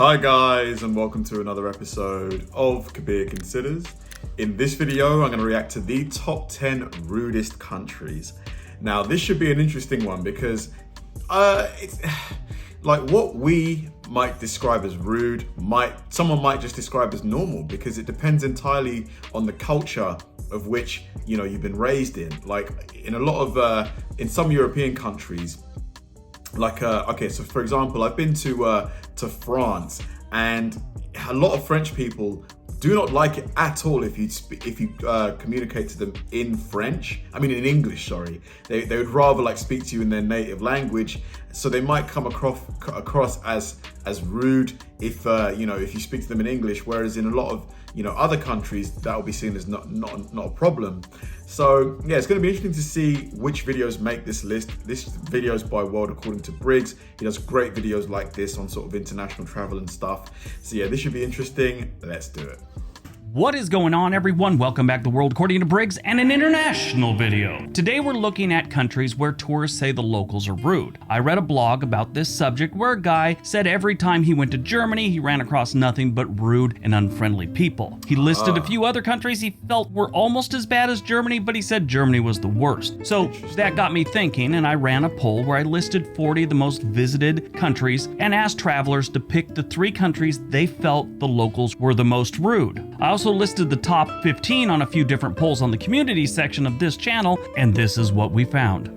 Hi guys, and welcome to another episode of Kabir Considers. In this video, I'm going to react to the top 10 rudest countries. Now, this should be an interesting one because it's like what we might describe as rude, someone might just describe as normal, because it depends entirely on the culture of which you've been raised in. Like in a lot of in some European countries, like okay, so for example, I've been to France, and a lot of French people do not like it at all if you communicate to them in in English, sorry. They would rather like speak to you in their native language, so they might come across as rude if if you speak to them in English, whereas in a lot of other countries that will be seen as not a problem. So yeah, it's going to be interesting to see which videos make this list. This video is by World According to Briggs. He does great videos like this on sort of international travel and stuff. So yeah, this should be interesting. Let's do it. What is going on, everyone? Welcome back to World According to Briggs and an international video. Today we're looking at countries where tourists say the locals are rude. I read a blog about this subject where a guy said every time he went to Germany, he ran across nothing but rude and unfriendly people. He listed a few other countries he felt were almost as bad as Germany, but he said Germany was the worst. So that got me thinking, and I ran a poll where I listed 40 of the most visited countries and asked travelers to pick the 3 countries they felt the locals were the most rude. I also listed the top 15 on a few different polls on the community section of this channel, and this is what we found.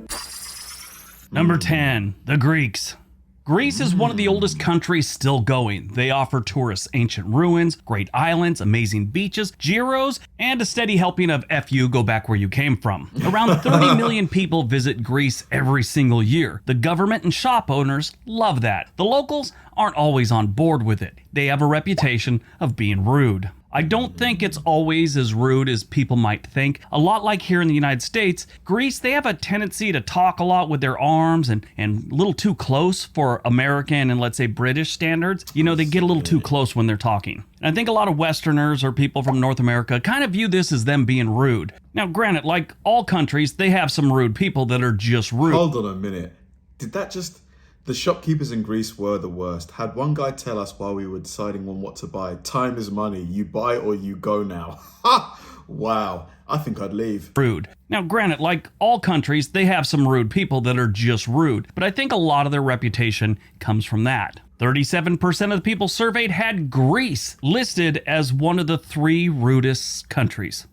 Number 10, the Greeks. Greece is one of the oldest countries still going. They offer tourists ancient ruins, great islands, amazing beaches, gyros, and a steady helping of F you, go back where you came from. Around 30 million people visit Greece every single year. The government and shop owners love that. The locals aren't always on board with it. They have a reputation of being rude. I don't think it's always as rude as people might think. A lot like here in the United States, Greece, they have a tendency to talk a lot with their arms and a little too close for American and let's say British standards. They get a little too close when they're talking. And I think a lot of Westerners or people from North America kind of view this as them being rude. Now, granted, like all countries, they have some rude people that are just rude. Hold on a minute. The shopkeepers in Greece were the worst. Had one guy tell us while we were deciding on what to buy, time is money, you buy or you go now. Ha! Wow, I think I'd leave. Rude. Now, granted, like all countries, they have some rude people that are just rude, but I think a lot of their reputation comes from that. 37% of the people surveyed had Greece listed as one of the 3 rudest countries.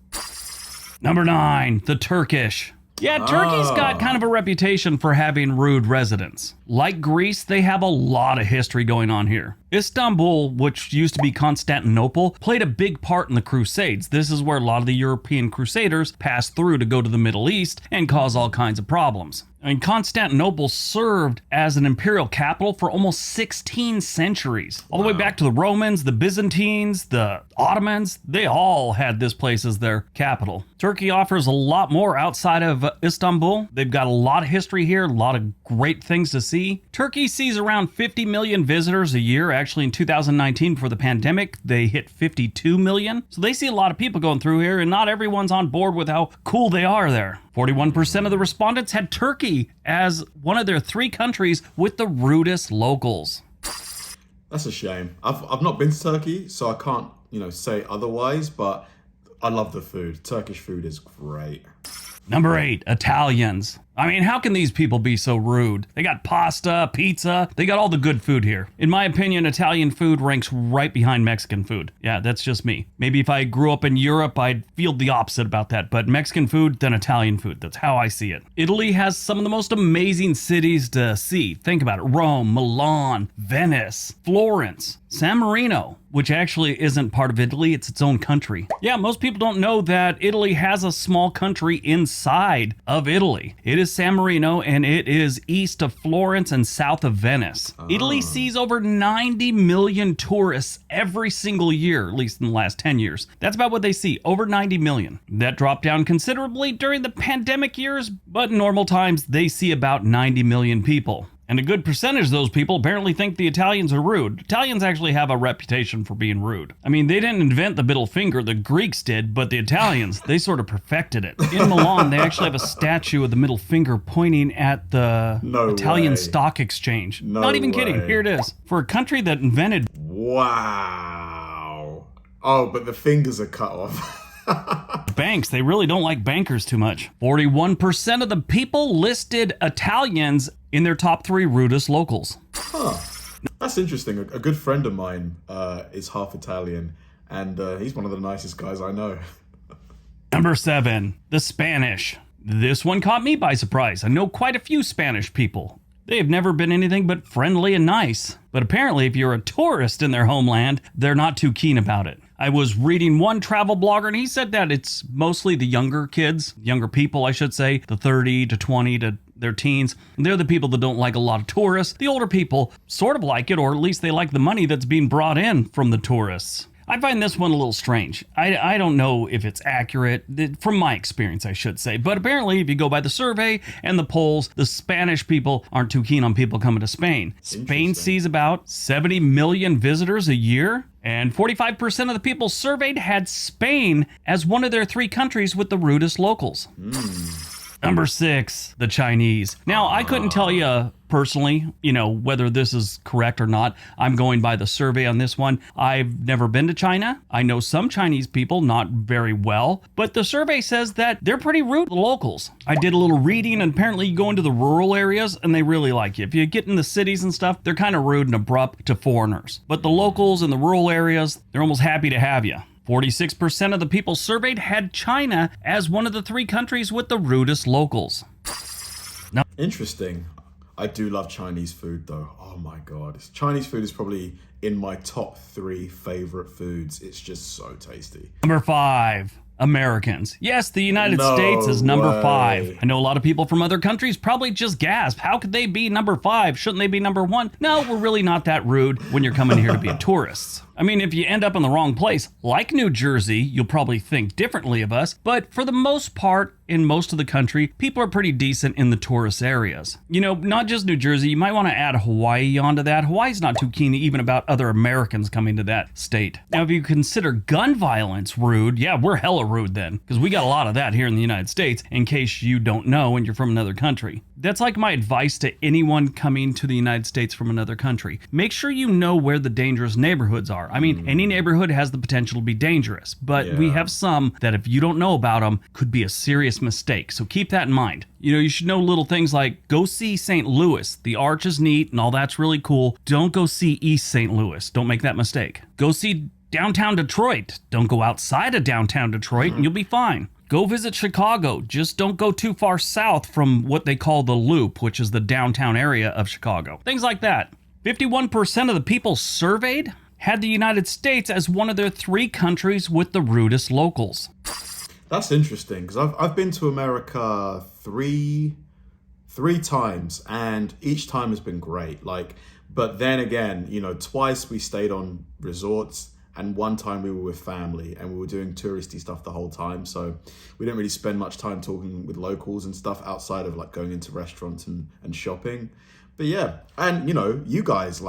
Number 9, the Turkish. Yeah, Turkey's got kind of a reputation for having rude residents. Like Greece, they have a lot of history going on here. Istanbul, which used to be Constantinople, played a big part in the Crusades. This is where a lot of the European crusaders passed through to go to the Middle East and cause all kinds of problems. Constantinople served as an imperial capital for almost 16 centuries. All the way back to the Romans, the Byzantines, the Ottomans, they all had this place as their capital. Turkey offers a lot more outside of Istanbul. They've got a lot of history here, a lot of great things to see. Turkey sees around 50 million visitors a year. Actually, in 2019, before the pandemic, they hit 52 million. So they see a lot of people going through here, and not everyone's on board with how cool they are there. 41% of the respondents had Turkey as one of their 3 countries with the rudest locals. That's a shame. I've not been to Turkey, so I can't, say otherwise, but I love the food. Turkish food is great. Number 8, Italians. I mean, how can these people be so rude? They got pasta, pizza, they got all the good food here. In my opinion, Italian food ranks right behind Mexican food. Yeah, that's just me. Maybe if I grew up in Europe, I'd feel the opposite about that, but Mexican food, then Italian food. That's how I see it. Italy has some of the most amazing cities to see. Think about it. Rome, Milan, Venice, Florence, San Marino, which actually isn't part of Italy, it's its own country. Yeah, most people don't know that Italy has a small country inside of Italy. It is San Marino, and it is east of Florence and south of Venice. Italy sees over 90 million tourists every single year, at least in the last 10 years. That's about what they see, over 90 million. That dropped down considerably during the pandemic years, but in normal times, they see about 90 million people. And a good percentage of those people apparently think the Italians are rude. Italians actually have a reputation for being rude. I mean, they didn't invent the middle finger, the Greeks did, but the Italians, they sort of perfected it. In Milan, they actually have a statue of the middle finger pointing at the Italian stock exchange. Not even kidding. Here it is. For a country that invented... Wow. Oh, but the fingers are cut off. Banks, they really don't like bankers too much. 41% of the people listed Italians in their top 3 rudest locals. Huh. That's interesting. A good friend of mine is half Italian, and he's one of the nicest guys I know. Number 7, the Spanish. This one caught me by surprise. I know quite a few Spanish people. They have never been anything but friendly and nice. But apparently, if you're a tourist in their homeland, they're not too keen about it. I was reading one travel blogger, and he said that it's mostly the younger kids, younger people, I should say, the 30 to 20 to their teens. They're the people that don't like a lot of tourists. The older people sort of like it, or at least they like the money that's being brought in from the tourists. I find this one a little strange. I don't know if it's accurate, from my experience, I should say. But apparently, if you go by the survey and the polls, the Spanish people aren't too keen on people coming to Spain. Spain sees about 70 million visitors a year. And 45% of the people surveyed had Spain as one of their 3 countries with the rudest locals. Number 6, the Chinese. Now, I couldn't tell you personally, whether this is correct or not. I'm going by the survey on this one. I've never been to China. I know some Chinese people, not very well, but the survey says that they're pretty rude to the locals. I did a little reading, and apparently you go into the rural areas and they really like you. If you get in the cities and stuff, they're kind of rude and abrupt to foreigners. But the locals in the rural areas, they're almost happy to have you. 46% of the people surveyed had China as one of the 3 countries with the rudest locals. Now, interesting. I do love Chinese food, though. Oh my God. Chinese food is probably in my top 3 favorite foods. It's just so tasty. Number 5. Americans. Yes, the United States is number 5. I know a lot of people from other countries probably just gasp. How could they be number 5? Shouldn't they be number 1? No, we're really not that rude when you're coming here to be tourists. I mean, if you end up in the wrong place, like New Jersey, you'll probably think differently of us. But for the most part, in most of the country, people are pretty decent in the tourist areas. Not just New Jersey, you might want to add Hawaii onto that. Hawaii's not too keen even about other Americans coming to that state. Now, if you consider gun violence rude, yeah, we're hella rude then, because we got a lot of that here in the United States, in case you don't know and you're from another country. That's like my advice to anyone coming to the United States from another country. Make sure you know where the dangerous neighborhoods are. I mean, any neighborhood has the potential to be dangerous, but we have some that if you don't know about them, could be a serious mistake. So keep that in mind. You should know little things like go see St. Louis. The arch is neat and all that's really cool. Don't go see East St. Louis. Don't make that mistake. Go see downtown Detroit. Don't go outside of downtown Detroit and you'll be fine. Go visit Chicago. Just don't go too far south from what they call the Loop, which is the downtown area of Chicago. Things like that. 51% of the people surveyed had the United States as one of their 3 countries with the rudest locals. That's interesting, because I've been to America three times, and each time has been great. But then again, twice we stayed on resorts, and one time we were with family, and we were doing touristy stuff the whole time. So we didn't really spend much time talking with locals and stuff outside of going into restaurants and shopping. But yeah, and you guys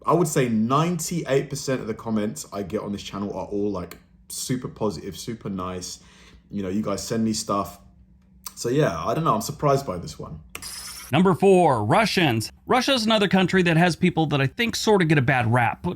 I would say 98% of the comments I get on this channel are all super positive, super nice. You guys send me stuff. So yeah, I don't know. I'm surprised by this one. Number 4, Russians. Russia is another country that has people that I think sort of get a bad rap.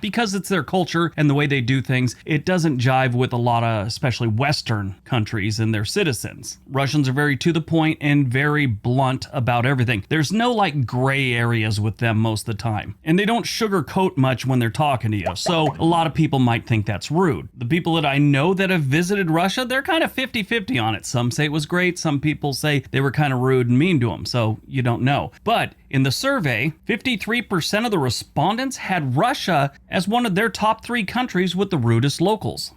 Because it's their culture and the way they do things, it doesn't jive with a lot of, especially Western countries and their citizens. Russians are very to the point and very blunt about everything. There's no gray areas with them most of the time. And they don't sugarcoat much when they're talking to you. So a lot of people might think that's rude. The people that I know that have visited Russia, they're kind of 50-50 on it. Some say it was great. Some people say they were kind of rude and mean to them. So you don't know. But in the survey, 53% of the respondents had Russia as one of their top 3 countries with the rudest locals.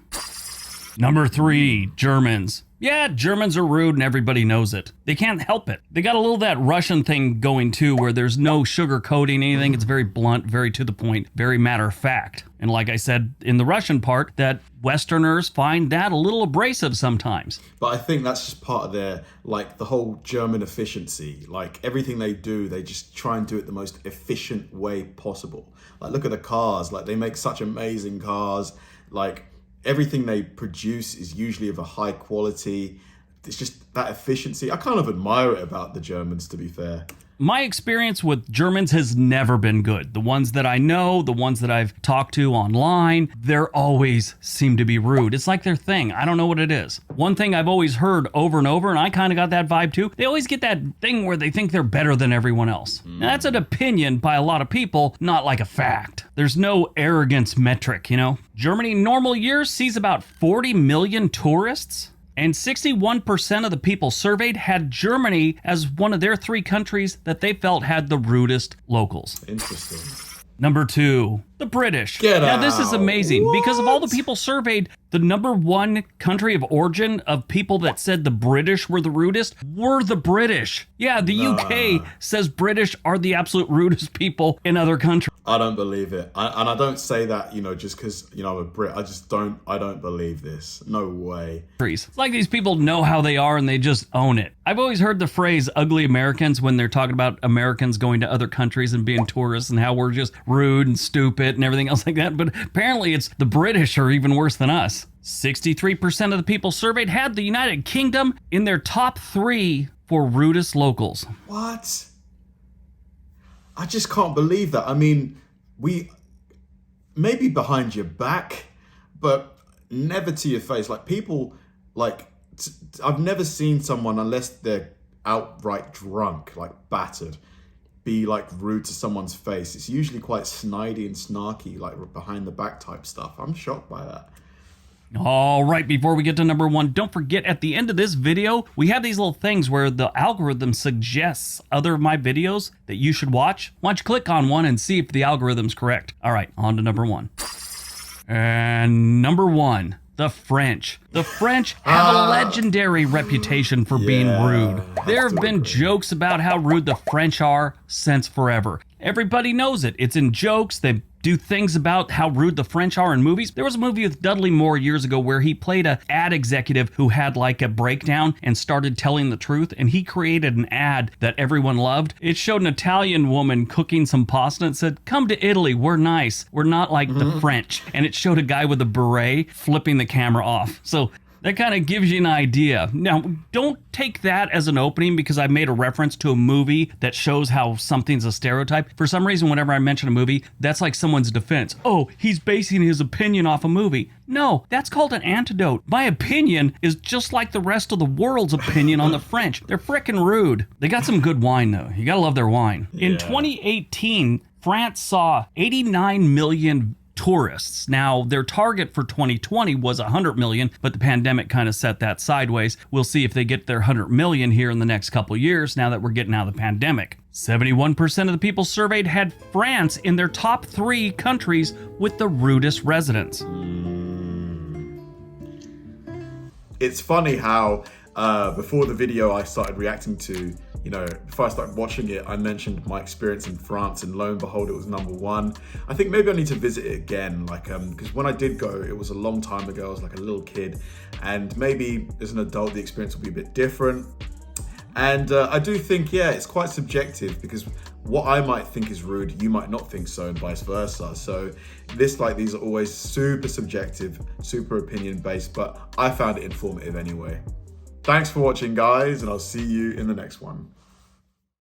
Number 3, Germans. Yeah, Germans are rude and everybody knows it. They can't help it. They got a little that Russian thing going too, where there's no sugarcoating anything. It's very blunt, very to the point, very matter of fact. And like I said in the Russian part, that Westerners find that a little abrasive sometimes. But I think that's just part of their, like, the whole German efficiency. Like, everything they do, they just try and do it the most efficient way possible. Like, look at the cars. Like, they make such amazing cars. Like, everything they produce is usually of a high quality. It's just that efficiency. I kind of admire it about the Germans, to be fair. My experience with Germans has never been good. The ones that I know, the ones that I've talked to online, they're always seem to be rude. It's like their thing. I don't know what it is. One thing I've always heard over and over, and I kind of got that vibe too, they always get that thing where they think they're better than everyone else. Now, that's an opinion by a lot of people, not like a fact. There's no arrogance metric, you know? Germany normal years sees about 40 million tourists. And 61% of the people surveyed had Germany as one of their 3 countries that they felt had the rudest locals. Interesting. Number 2, the British. Get now, this is out. amazing because of all the What? people surveyed, the number 1 country of origin of people that said the British were the rudest were the British. Yeah, the UK says British are the absolute rudest people in other countries. I don't believe it. And I don't say that, you know, just because, you know, I'm a Brit. I don't believe this. No way. It's like these people know how they are and they just own it. I've always heard the phrase ugly Americans when they're talking about Americans going to other countries and being tourists and how we're just rude and stupid and everything else like that. But apparently it's the British are even worse than us. 63% of the people surveyed had the United Kingdom in their top 3 for rudest locals. What? I just can't believe that. I mean, we maybe behind your back, but never to your face. Like, people, like, I've never seen someone, unless they're outright drunk, like battered, be like rude to someone's face. It's usually quite snidey and snarky, like behind the back type stuff. I'm shocked by that. All right, before we get to number 1, don't forget at the end of this video, we have these little things where the algorithm suggests other of my videos that you should watch. Why don't you click on one and see if the algorithm's correct. All right, on to number 1. And number 1, the French. The French have a legendary reputation for being rude. There have been jokes about how rude the French are since forever. Everybody knows it. It's in jokes. They do things about how rude the French are in movies. There was a movie with Dudley Moore years ago where he played an ad executive who had like a breakdown and started telling the truth, and he created an ad that everyone loved. It showed an Italian woman cooking some pasta and said, "Come to Italy, we're nice. We're not like the French." And it showed a guy with a beret flipping the camera off. So that kind of gives you an idea. Now, don't take that as an opening because I made a reference to a movie that shows how something's a stereotype. For some reason, whenever I mention a movie, that's like someone's defense. Oh, he's basing his opinion off a movie. No, that's called an antidote. My opinion is just like the rest of the world's opinion on the French. They're frickin' rude. They got some good wine, though. You gotta love their wine. In 2018, France saw 89 million tourists. Now, their target for 2020 was 100 million, but the pandemic kind of set that sideways. We'll see if they get their 100 million here in the next couple years now that we're getting out of the pandemic. 71% of the people surveyed had France in their top 3 countries with the rudest residents. It's funny how before the video I started reacting to, you know, before I started watching it, I mentioned my experience in France, and lo and behold, it was number 1. I think maybe I need to visit it again, like, because when I did go, it was a long time ago. I was like a little kid, and maybe as an adult, the experience will be a bit different. And I do think, yeah, it's quite subjective because what I might think is rude, you might not think so, and vice versa. So these are always super subjective, super opinion based, but I found it informative anyway. Thanks for watching, guys, and I'll see you in the next one.